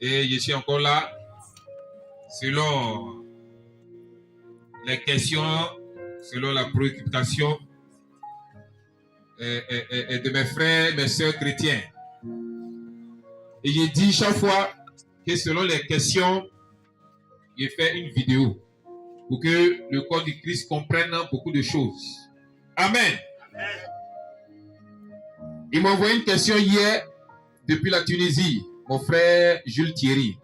Et je suis encore là selon les questions, selon la préoccupation de mes frères, mes soeurs chrétiens. Et je dis chaque fois que selon les questions, je fais une vidéo pour que le corps du Christ comprenne beaucoup de choses. Amen. Il m'a envoyé une question hier depuis la Tunisie, mon frère Jules Thierry.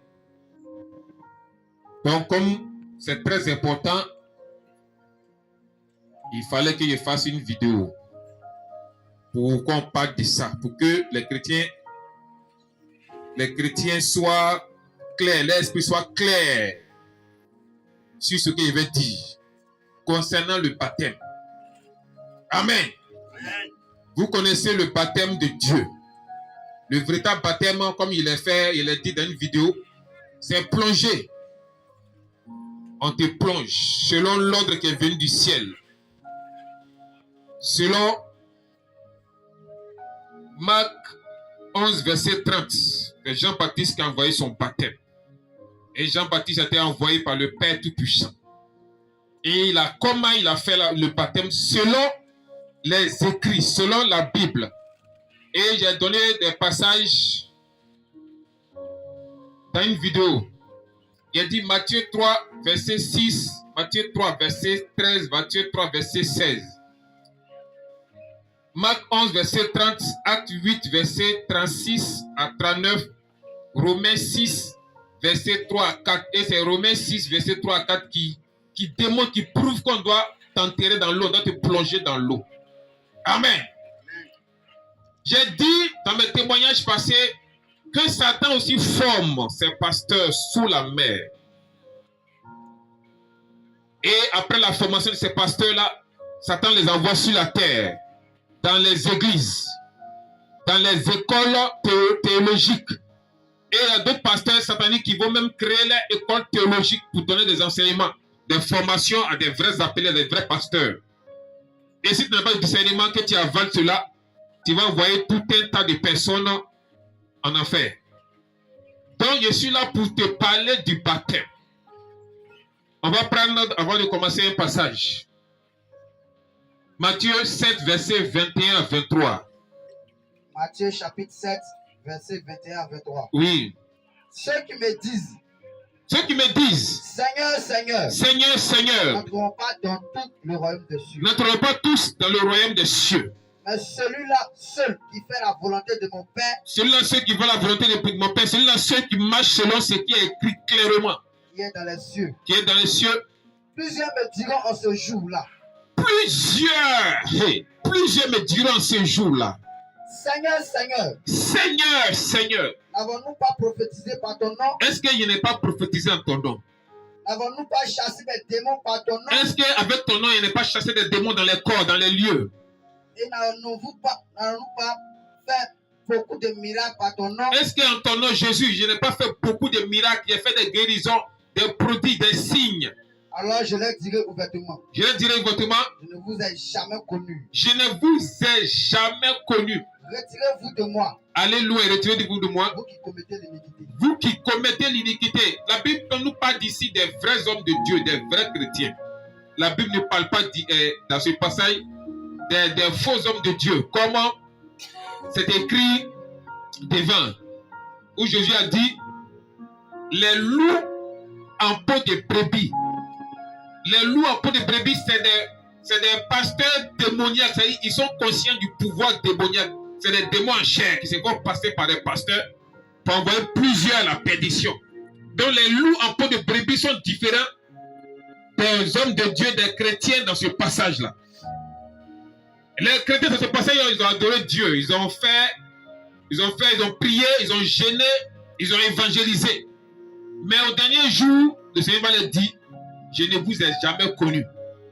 Donc, comme c'est très important, il fallait que je fasse une vidéo pour qu'on parle de ça, pour que les chrétiens soient clairs, l'esprit soit clair sur ce que je vais dire concernant le baptême. Amen. Vous connaissez le baptême de Dieu. Le véritable baptême, comme il est dit dans une vidéo, c'est plonger. On te plonge selon l'ordre qui est venu du ciel. Selon Marc 11, verset 30, c'est Jean-Baptiste qui a envoyé son baptême. Et Jean-Baptiste a été envoyé par le Père Tout-Puissant. Et comment il a fait le baptême selon les écrits, selon la Bible. Et j'ai donné des passages dans une vidéo. Il a dit Matthieu 3, verset 6, Matthieu 3, verset 13, Matthieu 3, verset 16. Marc 11, verset 30, Acte 8, verset 36 à 39, Romains 6, verset 3 à 4. Et c'est Romains 6, verset 3 à 4 qui démontre, qui prouve qu'on doit t'enterrer dans l'eau, on doit te plonger dans l'eau. Amen. J'ai dit dans mes témoignages passés que Satan aussi forme ses pasteurs sous la mer. Et après la formation de ces pasteurs-là, Satan les envoie sur la terre, dans les églises, dans les écoles théologiques. Et il y a d'autres pasteurs sataniques qui vont même créer les écoles théologiques pour donner des enseignements, des formations à des vrais appelés, à des vrais pasteurs. Et si tu n'as pas de discernement, que tu avales cela, tu vas envoyer tout un tas de personnes en enfer. Donc, je suis là pour te parler du baptême. On va prendre, avant de commencer, un passage. Matthieu 7, verset 21 à 23. Matthieu chapitre 7, verset 21 à 23. Oui. Ceux qui me disent, Seigneur, Seigneur, Seigneur, Seigneur, n'entreront pas dans tout le royaume des cieux. N'entreront pas tous dans le royaume des cieux. Mais celui-là seul qui fait la volonté de mon Père, Celui-là seul qui fait la volonté de mon Père, celui-là seul qui marche selon ce qui est écrit clairement, qui est dans les cieux. qui est dans les cieux. Plusieurs me diront en ce jour-là, plusieurs me diront en ce jour-là, Seigneur, Seigneur, Seigneur, Seigneur, n'avons-nous pas prophétisé par ton nom? est-ce que je n'ai pas prophétisé en ton nom? N'avons-nous pas chassé des démons par ton nom? Est-ce qu'avec ton nom, je n'ai pas chassé des démons dans les corps, dans les lieux? Et n'avons-nous pas fait beaucoup de miracles par ton nom? Est-ce qu'en ton nom, Jésus, je n'ai pas fait beaucoup de miracles, j'ai fait des guérisons, des prodiges, des signes? Alors je leur dirai ouvertement, Je leur dirai ouvertement, je ne vous ai jamais connu. je ne vous ai jamais connu. Retirez-vous de moi, Allez loin, retirez-vous de moi. vous qui commettez l'iniquité. Vous qui commettez l'iniquité. La Bible ne nous parle d'ici des vrais hommes de Dieu, des vrais chrétiens. La Bible ne parle pas dans ce passage des faux hommes de Dieu. Comment c'est écrit devant, où Jésus a dit, les loups en peau de brebis. Les loups en peau de brebis, c'est des pasteurs démoniaques. C'est-à-dire, ils sont conscients du pouvoir démoniaque. C'est des démons en chair qui se font passer par des pasteurs pour envoyer plusieurs à la perdition. Donc les loups en peau de brebis sont différents des hommes de Dieu, des chrétiens dans ce passage-là. Les chrétiens dans ce passage, ils ont adoré Dieu. Ils ont prié, ils ont gêné, ils ont évangélisé. Mais au dernier jour, le Seigneur va leur dire, je ne vous ai jamais connu.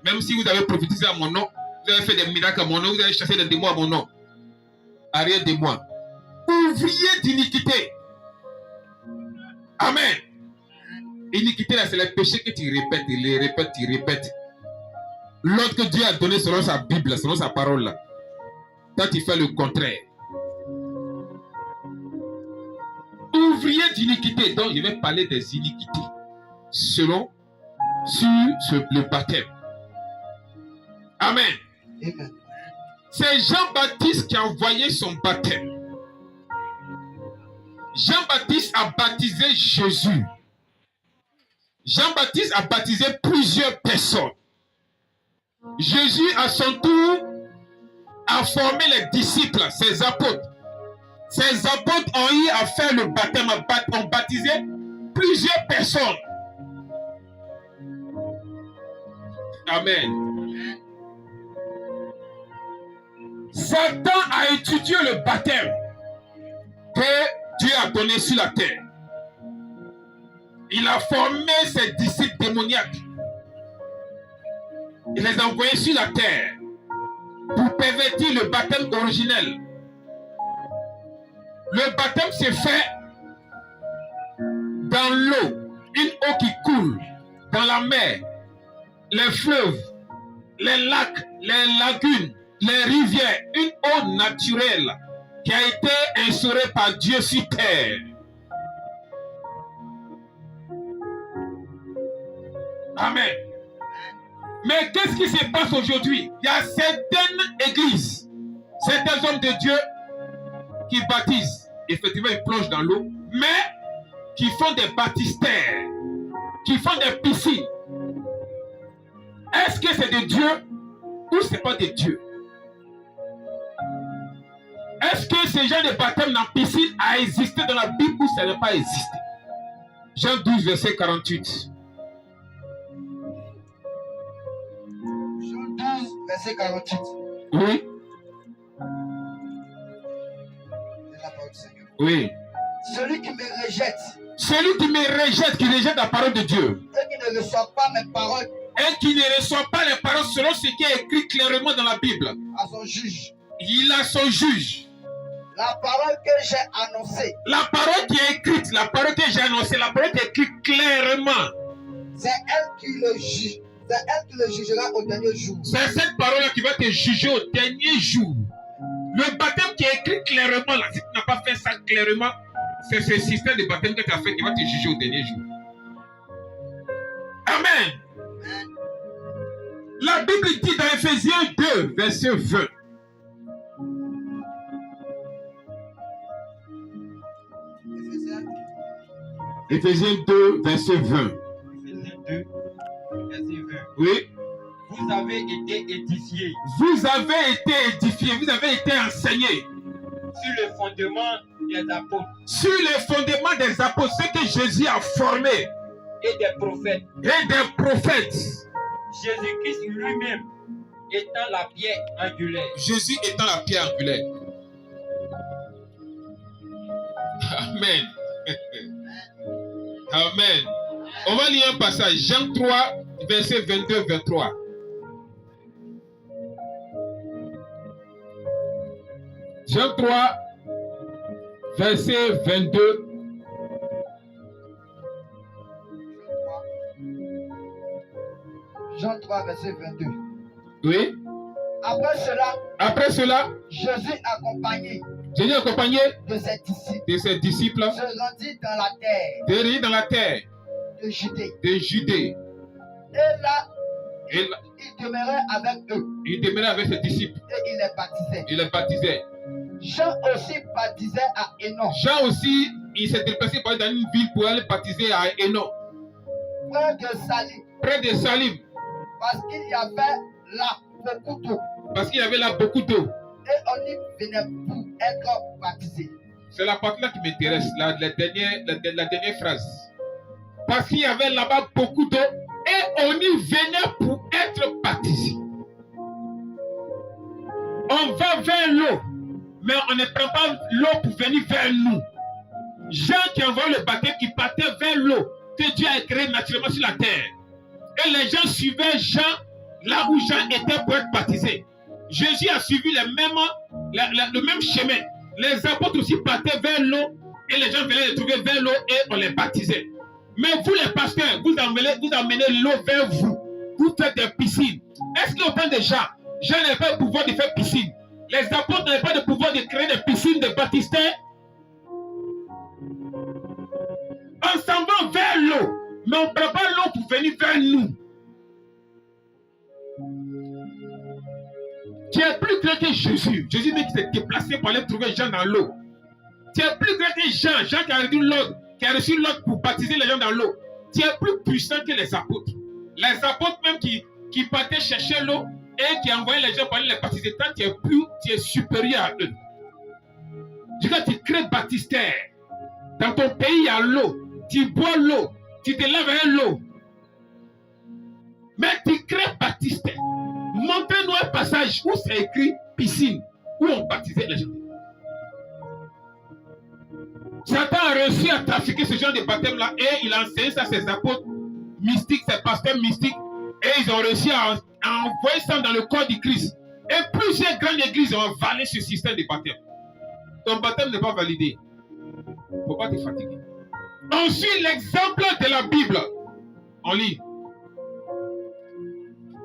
Même si vous avez prophétisé à mon nom, vous avez fait des miracles à mon nom, vous avez chassé des démons à mon nom. Arrière de moi. Ouvrier d'iniquité. Amen. Iniquité, là, c'est le péché que tu répètes, tu répètes. L'autre que Dieu a donné selon sa Bible, selon sa parole, là. Toi, tu fais le contraire. Ouvrier parler d'iniquité, donc je vais parler des iniquités selon le baptême. Amen. Amen. C'est Jean-Baptiste qui a envoyé son baptême. Jean-Baptiste a baptisé Jésus. Jean-Baptiste a baptisé plusieurs personnes. Jésus, à son tour, a formé les disciples, ses apôtres. Ces apôtres ont eu à faire le baptême, ont baptisé plusieurs personnes. Amen. Satan a étudié le baptême que Dieu a donné sur la terre. Il a formé ses disciples démoniaques. Il les a envoyés sur la terre pour pervertir le baptême originel. Le baptême s'est fait dans l'eau, une eau qui coule, dans la mer, les fleuves, les lacs, les lagunes, les rivières, une eau naturelle qui a été instaurée par Dieu sur terre. Amen. Mais qu'est-ce qui se passe aujourd'hui? Il y a certaines églises, certains hommes de Dieu qui baptisent, effectivement ils plongent dans l'eau, mais qui font des baptistères, qui font des piscines. Est-ce que c'est de Dieu ou c'est pas de Dieu? Est-ce que ce genre de baptême dans la piscine a existé dans la Bible ou ça n'a pas existé? Jean 12, verset 48. Jean 12, verset 48. Oui. C'est la parole du Seigneur. Oui. Celui qui me rejette Celui qui me rejette, qui rejette la parole de Dieu, et qui ne reçoit pas mes paroles et qui ne reçoit pas les paroles selon ce qui est écrit clairement dans la Bible, à son juge, il a son juge. la parole que j'ai annoncée, La parole qui est écrite, la parole que j'ai annoncée, la parole qui est écrite clairement, c'est elle qui le juge. C'est elle qui le jugera au dernier jour. c'est cette parole-là qui va te juger au dernier jour. Le baptême qui est écrit clairement, là, si tu n'as pas fait ça clairement, c'est ce système de baptême que tu as fait qui va te juger au dernier jour. Amen. La Bible dit dans Ephésiens 2, verset 20. Ephésiens 2, verset 20. Éphésiens 2, verset 20. Oui. Vous avez été édifiés Vous avez été édifiés, vous avez été enseignés sur le fondement des apôtres sur les fondements des apôtres, ce que Jésus a formé, et des prophètes. et des prophètes. Jésus-Christ lui-même étant la pierre angulaire. Jésus étant la pierre angulaire. Amen. Amen. On va lire un passage. Jean 3, verset 22-23. Jean 3, verset 22. Jean 3, verset 22. Oui. Après cela, Jésus accompagné accompagné de ses disciples, de ses disciples, se rendit dans la terre dérivé dans la terre de Judée. de Judée. Et là, Et là, il demeurait avec eux il demeurait avec ses disciples. et il les baptisait. Il les baptisait. Jean aussi baptisait à Hénon, Jean aussi, il s'est déplacé pour aller dans une ville pour aller baptiser à Hénon, près de Salim, près de Salim, parce qu'il y avait là beaucoup d'eau parce qu'il y avait là beaucoup d'eau. et on y venait pour être baptisé. C'est la partie-là qui m'intéresse, la dernière phrase. Parce qu'il y avait là-bas beaucoup d'eau et on y venait pour être baptisé. On va vers l'eau, mais on ne prend pas l'eau pour venir vers nous. Jean qui envoie le baptême qui partait vers l'eau que Dieu a créé naturellement sur la terre. Et les gens suivaient Jean là où Jean était pour être baptisé. Jésus a suivi le même chemin. Les apôtres aussi partaient vers l'eau et les gens venaient les trouver vers l'eau et on les baptisait. Mais vous les pasteurs, vous emmenez l'eau vers vous. Vous faites des piscines. Est-ce qu'il y a autant de gens? Jean n'avait pas le pouvoir de faire piscine. Les apôtres n'avaient pas le pouvoir de créer des piscines de baptistères. s'en va vers l'eau, mais on ne prend pas l'eau pour venir vers nous. Tu es plus grand que Jésus. Jésus dit qu'il s'est déplacé pour aller trouver Jean dans l'eau. Tu es plus grand que Jean. Jean qui a reçu l'ordre pour baptiser les gens dans l'eau. Tu es plus puissant que les apôtres. Les apôtres même qui partaient chercher l'eau et qui envoyaient les gens pour aller les baptiser. Tant tu es supérieur à eux. Je dis que tu crées baptistère. Dans ton pays, il y a l'eau. Tu bois l'eau. Tu te laves avec l'eau. Mais tu crées baptistère. Montrez-nous un passage où c'est écrit piscine, où on baptisait les gens. Satan a réussi à trafiquer ce genre de baptême-là et il a enseigné ça à ses apôtres mystiques, ses pasteurs mystiques, et ils ont réussi à envoyer ça dans le corps du Christ. Et plusieurs grandes églises ont avalé ce système de baptême. Ton baptême n'est pas validé. Il ne faut pas te fatiguer. Ensuite, l'exemple de la Bible. On lit.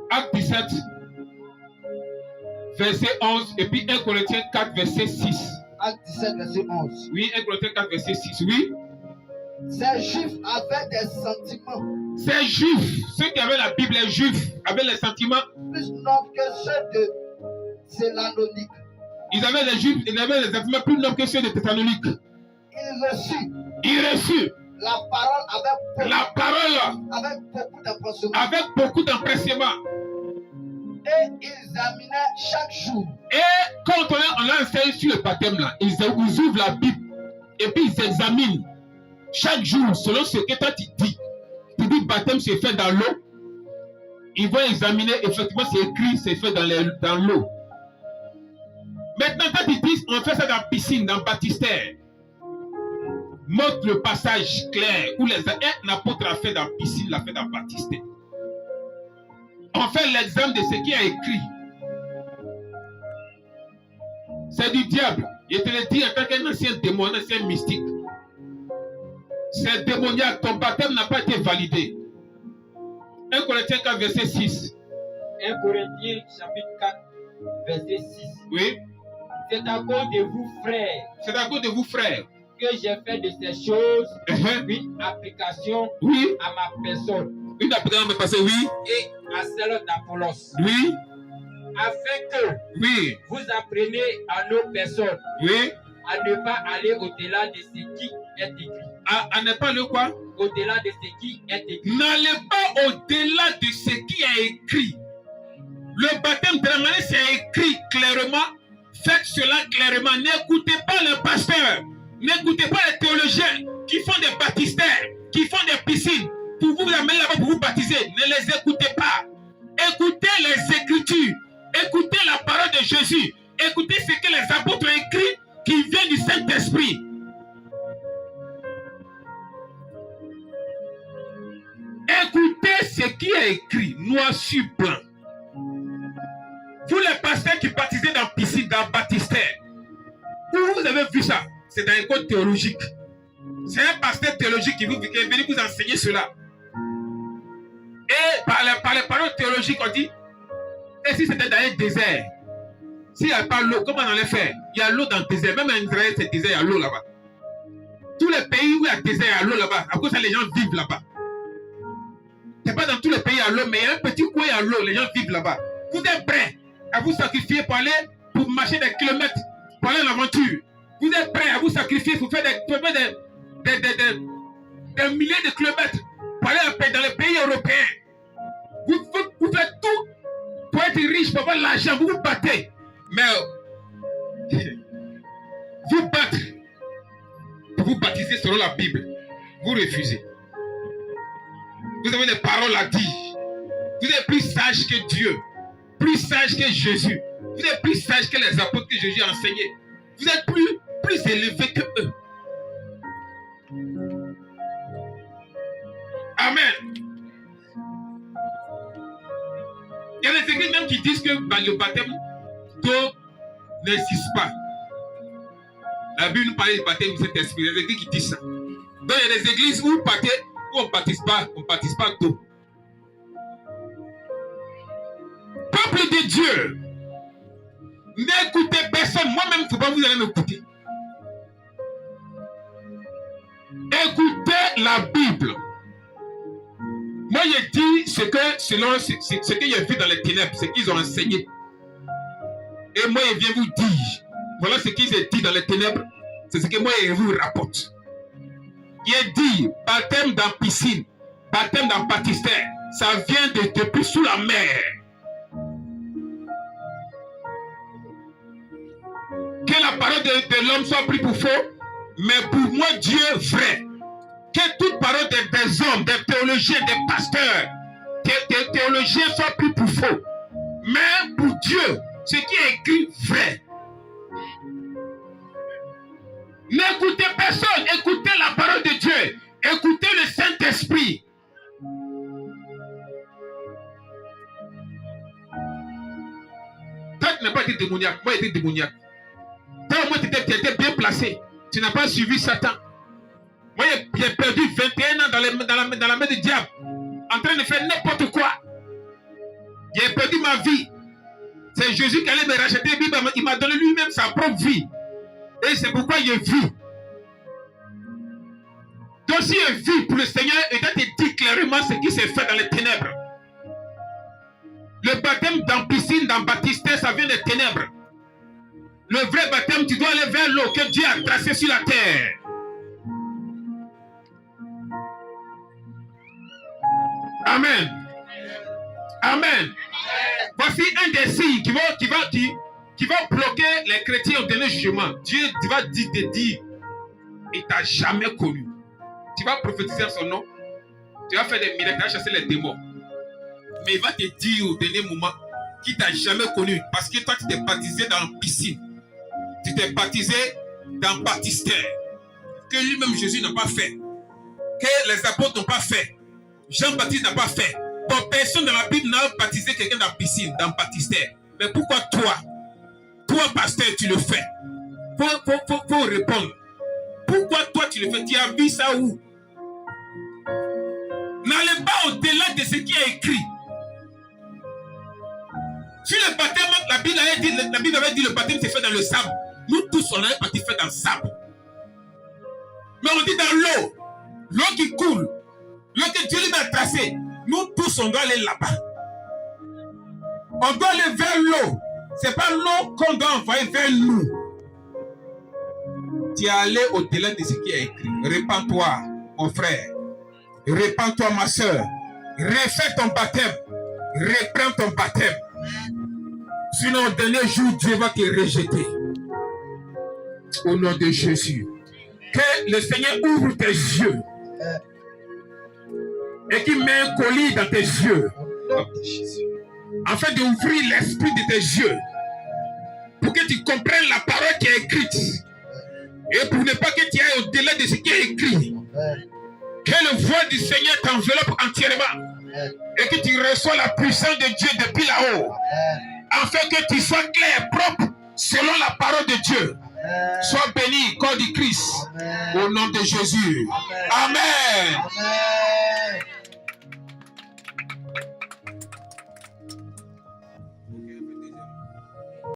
Acte 17, verset 11, et puis 1 Corinthiens 4, verset 6. Acte 17, verset 11. Oui, 1 Corinthiens 4, verset 6. Oui. Ces juifs avaient des sentiments Ces juifs, ceux qui avaient la Bible, les juifs, avaient les sentiments. plus nobles que ceux de Thessalonique. Ils avaient les juifs, ils avaient les sentiments plus nobles que ceux de Thessalonique. Ils reçurent La parole avec beaucoup d'empressement. Et ils examinaient chaque jour. Et quand on a enseigné sur le baptême là, ils ouvrent la Bible et puis ils examinent chaque jour selon ce que toi tu dis. Tu dis baptême c'est fait dans l'eau. Ils vont examiner, effectivement c'est écrit, c'est fait dans l'eau. Maintenant quand ils disent on fait ça dans la piscine, dans le baptistère, montre le passage clair où un apôtre a fait dans la piscine, l'a fait dans le baptistère. On fait l'examen de ce qui a écrit. C'est du diable. Je te le dis en tant qu'un ancien démon, un ancien mystique. C'est démoniaque. Ton baptême n'a pas été validé. 1 Corinthiens 4, verset 6. 1 Corinthiens chapitre 4, verset 6. Oui. C'est à cause de vous, frères. C'est à cause de vous, frères. Que j'ai fait de ces choses une application Oui. à ma personne. Une application à ma personne, oui. Et à celle d'Apollos. Oui. Afin que Oui. vous appreniez à nos personnes Oui. à ne pas aller au-delà de ce qui est écrit. À ne pas le quoi? Au-delà de ce qui est écrit. N'allez pas au-delà de ce qui est écrit. Le baptême de la manière, c'est écrit clairement. Faites cela clairement. N'écoutez pas le pasteur. N'écoutez pas les théologiens qui font des baptistères, qui font des piscines pour vous amener là-bas pour vous baptiser. Ne les écoutez pas. Écoutez les Écritures. Écoutez la parole de Jésus. Écoutez ce que les apôtres ont écrit qui vient du Saint-Esprit. Écoutez ce qui est écrit, noir sur blanc. Vous les pasteurs qui baptisez dans la piscine, dans le baptistère, où vous avez vu ça? C'est dans l'école théologique. C'est un pasteur théologique qui est venu vous enseigner cela. Et par les paroles théologiques, on dit, et si c'était dans un désert, s'il n'y a pas l'eau, comment on allait faire? Il y a l'eau dans le désert. Même en Israël, c'est désert, il y a l'eau là-bas. Tous les pays où il y a désert, il y a l'eau là-bas. À cause de ça, les gens vivent là-bas. C'est pas dans tous les pays, il y a l'eau, mais il y a un petit coin, il y a l'eau, les gens vivent là-bas. Vous êtes prêts à vous sacrifier pour aller, pour marcher des kilomètres, pour aller en aventure. Vous êtes prêts à vous sacrifier pour faire des milliers de kilomètres pour aller dans les pays européens. Vous faites tout pour être riche, pour avoir l'argent, vous vous battez. Mais vous battre pour vous baptiser selon la Bible, vous refusez. Vous avez des paroles à dire. Vous êtes plus sage que Dieu, plus sage que Jésus. Vous êtes plus sage que les apôtres que Jésus a enseigné. Vous êtes plus élevé que eux. Amen. Il y a des églises même qui disent que le baptême d'eau n'existe pas. La Bible nous parle du baptême de cet esprit. Il y a des églises qui disent ça. Donc il y a des églises où on ne baptise pas d'eau. Peuple de Dieu, n'écoutez personne. Moi-même, il ne faut pas vous allez m'écouter. Écoutez la Bible. Moi, je dis ce que j'ai vu dans les ténèbres, ce qu'ils ont enseigné. Et moi, je viens vous dire, voilà ce qu'ils ont dit dans les ténèbres, c'est ce que moi, je vous rapporte. Il dit, baptême dans piscine, baptême dans baptistère, ça vient depuis sous la mer. Que la parole de l'homme soit prise pour faux, mais pour moi, Dieu vrai. Que toute parole des hommes, des théologiens, des pasteurs, des théologiens soit prise pour faux. Mais pour Dieu, ce qui est écrit vrai. N'écoutez personne, écoutez la parole de Dieu, écoutez le Saint-Esprit. Toi, tu n'as pas été démoniaque, moi, j'ai été démoniaque. Toi, moi, tu étais bien placé, tu n'as pas suivi Satan. Moi, j'ai perdu 21 ans dans la main du diable, en train de faire n'importe quoi. J'ai perdu ma vie. C'est Jésus qui allait me racheter. Il m'a donné lui-même sa propre vie. Et c'est pourquoi j'ai vu. Donc si j'ai vu pour le Seigneur, il doit te dire clairement ce qui s'est fait dans les ténèbres. Le baptême dans piscine, dans baptistère, ça vient des ténèbres. Le vrai baptême, tu dois aller vers l'eau que Dieu a tracé sur la terre. Amen. Amen. Voici un des signes qui va bloquer les chrétiens au dernier jugement. Dieu va te dire, il t'a jamais connu. Tu vas prophétiser en son nom, tu vas faire des miracles, tu vas chasser les démons. Mais il va te dire au dernier moment qu'il t'a jamais connu. Parce que toi, tu t'es baptisé dans la piscine. Tu t'es baptisé dans le baptistère. Que lui-même Jésus n'a pas fait. Que les apôtres n'ont pas fait. Jean-Baptiste n'a pas fait. Bon, personne dans la Bible n'a baptisé quelqu'un dans la piscine, dans le baptistère. Mais pourquoi toi, pasteur, tu le fais? Faut répondre. Pourquoi toi tu le fais? Tu as vu ça où? N'allez pas au-delà de ce qui est écrit. Sur le baptême, la Bible avait dit le baptême s'est fait dans le sable. Nous tous, on avait parti fait dans le sable. Mais on dit dans l'eau. L'eau qui coule. L'eau que Dieu lui a tracée. Nous tous, on doit aller là-bas. On doit aller vers l'eau. C'est pas l'eau qu'on doit envoyer vers nous. Tu es allé au-delà de ce qui est écrit. Répands-toi, mon frère. Répands-toi, ma soeur. Refais ton baptême. Reprends ton baptême. Sinon, au dernier jour, Dieu va te rejeter. Au nom de Jésus. Que le Seigneur ouvre tes yeux. Et qu'il met un colis dans tes yeux. Afin d'ouvrir l'esprit de tes yeux. Pour que tu comprennes la parole qui est écrite. Et pour ne pas que tu ailles au-delà de ce qui est écrit. Que le voix du Seigneur t'enveloppe entièrement. Et que tu reçois la puissance de Dieu depuis là-haut. Afin que tu sois clair, propre, selon la parole de Dieu. Sois béni, corps du Christ. Au nom de Jésus. Amen.